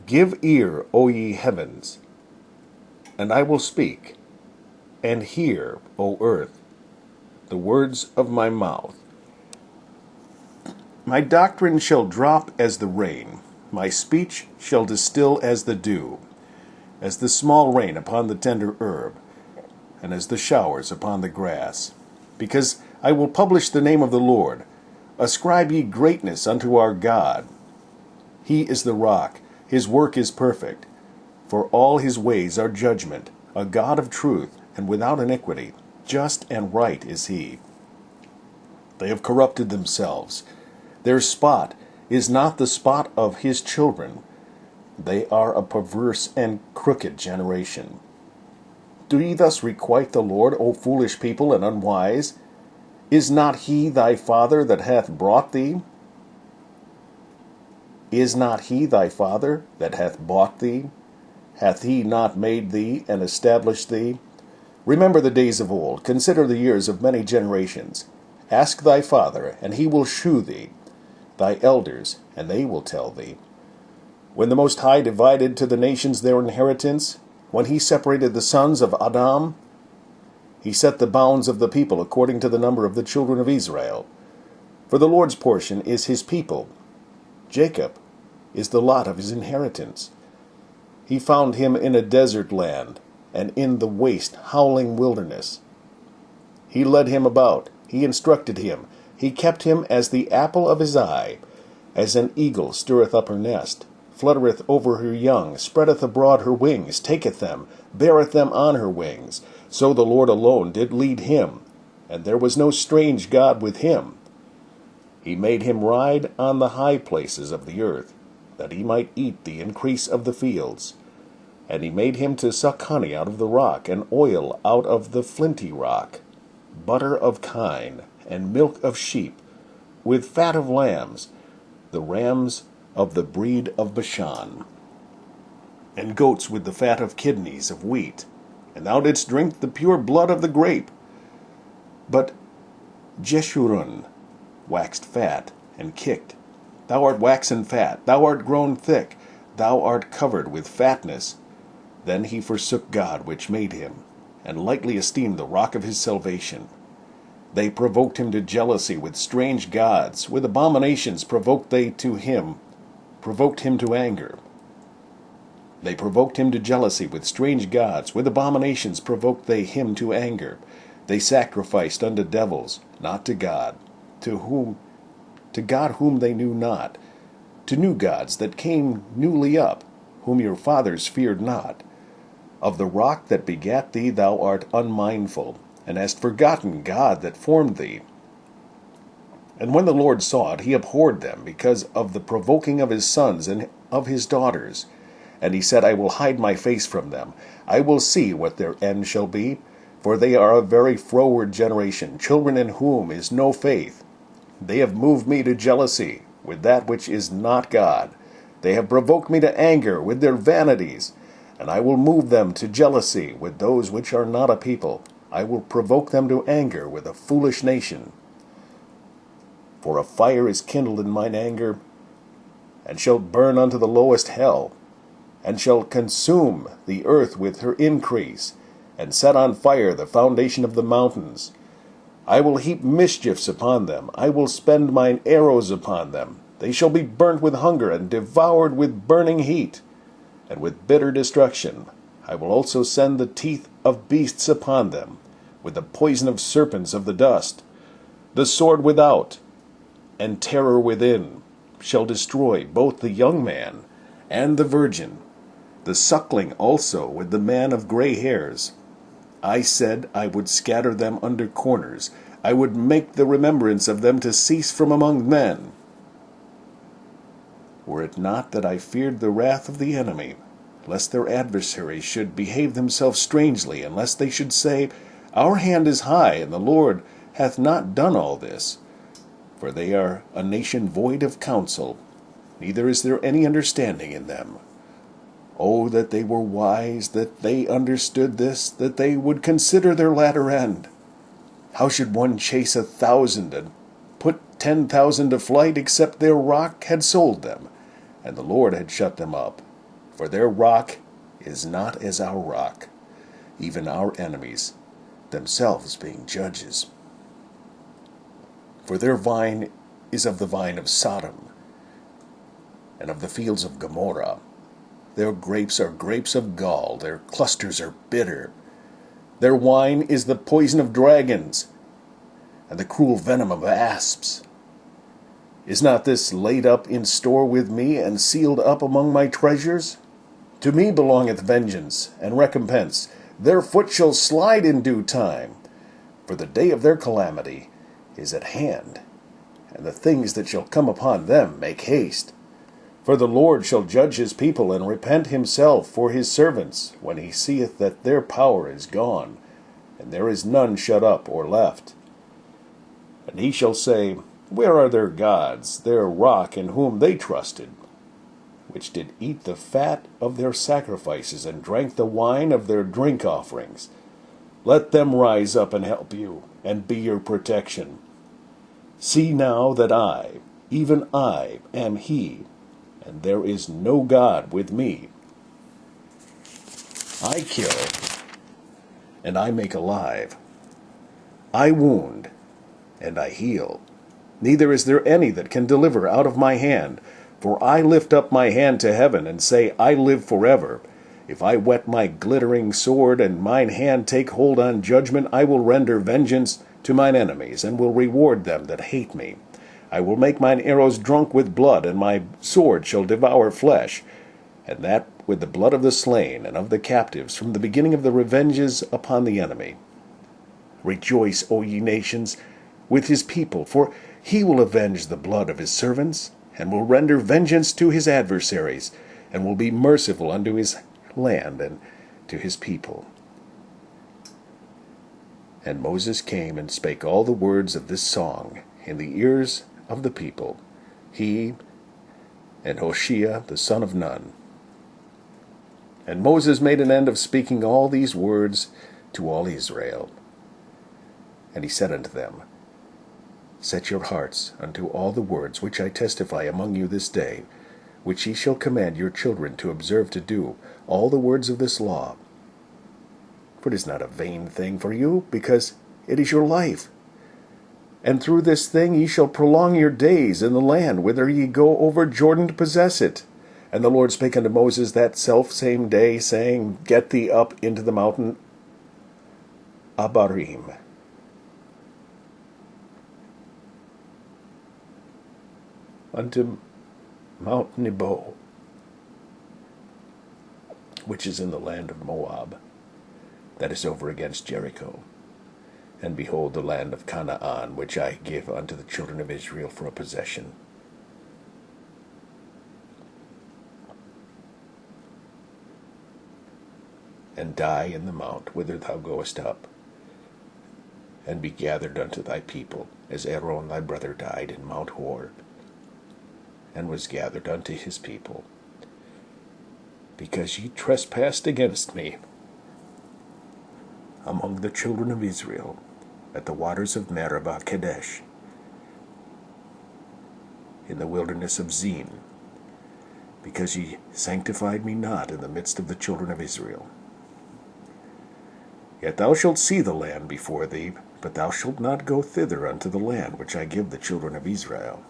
Give ear, O ye heavens, and I will speak, and hear, O earth, the words of my mouth. My doctrine shall drop as the rain, my speech shall distil as the dew, as the small rain upon the tender herb, and as the showers upon the grass. Because I will publish the name of the Lord. Ascribe ye greatness unto our God. He is the rock, his work is perfect. For all his ways are judgment, a God of truth, and without iniquity. Just and right is he. They have corrupted themselves. Their spot is not the spot of his children. They are a perverse and crooked generation. Do ye thus requite the Lord, O foolish people and unwise? Is not he thy father that hath brought thee? Is not he thy father that hath bought thee? Hath he not made thee and established thee? Remember the days of old, consider the years of many generations. Ask thy father, and he will shew thee, thy elders, and they will tell thee. When the Most High divided to the nations their inheritance, when he separated the sons of Adam, he set the bounds of the people according to the number of the children of Israel. For the Lord's portion is his people. Jacob is the lot of his inheritance. He found him in a desert land, and in the waste, howling wilderness. He led him about, he instructed him, he kept him as the apple of his eye, as an eagle stirreth up her nest, fluttereth over her young, spreadeth abroad her wings, taketh them, beareth them on her wings. So the Lord alone did lead him, and there was no strange God with him. He made him ride on the high places of the earth, that he might eat the increase of the fields. And he made him to suck honey out of the rock, and oil out of the flinty rock, butter of kine, and milk of sheep, with fat of lambs, the rams of the breed of Bashan, and goats with the fat of kidneys of wheat. And thou didst drink the pure blood of the grape. But Jeshurun waxed fat, and kicked. Thou art waxen fat, thou art grown thick, thou art covered with fatness. Then he forsook God which made him, and lightly esteemed the rock of his salvation. They provoked him to jealousy with strange gods, with abominations provoked him to anger. They provoked him to jealousy with strange gods, with abominations provoked they him to anger. They sacrificed unto devils, not to God, to God whom they knew not, to new gods that came newly up, whom your fathers feared not. Of the rock that begat thee thou art unmindful, and hast forgotten God that formed thee. And when the Lord saw it, he abhorred them, because of the provoking of his sons and of his daughters. And he said, I will hide my face from them. I will see what their end shall be. For they are a very froward generation, children in whom is no faith. They have moved me to jealousy with that which is not God. They have provoked me to anger with their vanities. And I will move them to jealousy with those which are not a people. I will provoke them to anger with a foolish nation. For a fire is kindled in mine anger, and shall burn unto the lowest hell, and shall consume the earth with her increase, and set on fire the foundation of the mountains. I will heap mischiefs upon them, I will spend mine arrows upon them. They shall be burnt with hunger, and devoured with burning heat, and with bitter destruction. I will also send the teeth of beasts upon them, with the poison of serpents of the dust. The sword without, and terror within, shall destroy both the young man and the virgin, the suckling also with the man of gray hairs. I said I would scatter them under corners. I would make the remembrance of them to cease from among men. Were it not that I feared the wrath of the enemy, lest their adversaries should behave themselves strangely, and lest they should say, Our hand is high, and the Lord hath not done all this. For they are a nation void of counsel, neither is there any understanding in them. Oh, that they were wise, that they understood this, that they would consider their latter end. How should one chase 1,000 and put 10,000 to flight, except their rock had sold them, and the Lord had shut them up? For their rock is not as our rock, even our enemies, themselves being judges. For their vine is of the vine of Sodom, and of the fields of Gomorrah. Their grapes are grapes of gall, their clusters are bitter. Their wine is the poison of dragons, and the cruel venom of asps. Is not this laid up in store with me, and sealed up among my treasures? To me belongeth vengeance and recompense. Their foot shall slide in due time, for the day of their calamity is at hand, and the things that shall come upon them make haste. For the Lord shall judge his people, and repent himself for his servants, when he seeth that their power is gone, and there is none shut up or left. And he shall say, Where are their gods, their rock in whom they trusted, which did eat the fat of their sacrifices, and drank the wine of their drink offerings? Let them rise up and help you, and be your protection. See now that I, even I, am he, and there is no God with me. I kill, and I make alive. I wound, and I heal. Neither is there any that can deliver out of my hand. For I lift up my hand to heaven, and say, I live forever. If I whet my glittering sword, and mine hand take hold on judgment, I will render vengeance to mine enemies, and will reward them that hate me. I will make mine arrows drunk with blood, and my sword shall devour flesh, and that with the blood of the slain and of the captives, from the beginning of the revenges upon the enemy. Rejoice, O ye nations, with his people, for he will avenge the blood of his servants, and will render vengeance to his adversaries, and will be merciful unto his land and to his people. And Moses came and spake all the words of this song in the ears of the people, he and Hoshea the son of Nun. And Moses made an end of speaking all these words to all Israel. And he said unto them, Set your hearts unto all the words which I testify among you this day, which ye shall command your children to observe to do, all the words of this law. For it is not a vain thing for you, because it is your life. And through this thing ye shall prolong your days in the land, whither ye go over Jordan to possess it. And the Lord spake unto Moses that selfsame day, saying, Get thee up into the mountain Abarim, unto Mount Nebo, which is in the land of Moab, that is over against Jericho. And behold, the land of Canaan, which I give unto the children of Israel for a possession. And die in the mount whither thou goest up, and be gathered unto thy people, as Aaron thy brother died in Mount Hor, and was gathered unto his people, because ye trespassed against me among the children of Israel, at the waters of Meribah Kadesh, in the wilderness of Zin, because ye sanctified me not in the midst of the children of Israel. Yet thou shalt see the land before thee, but thou shalt not go thither unto the land which I give the children of Israel.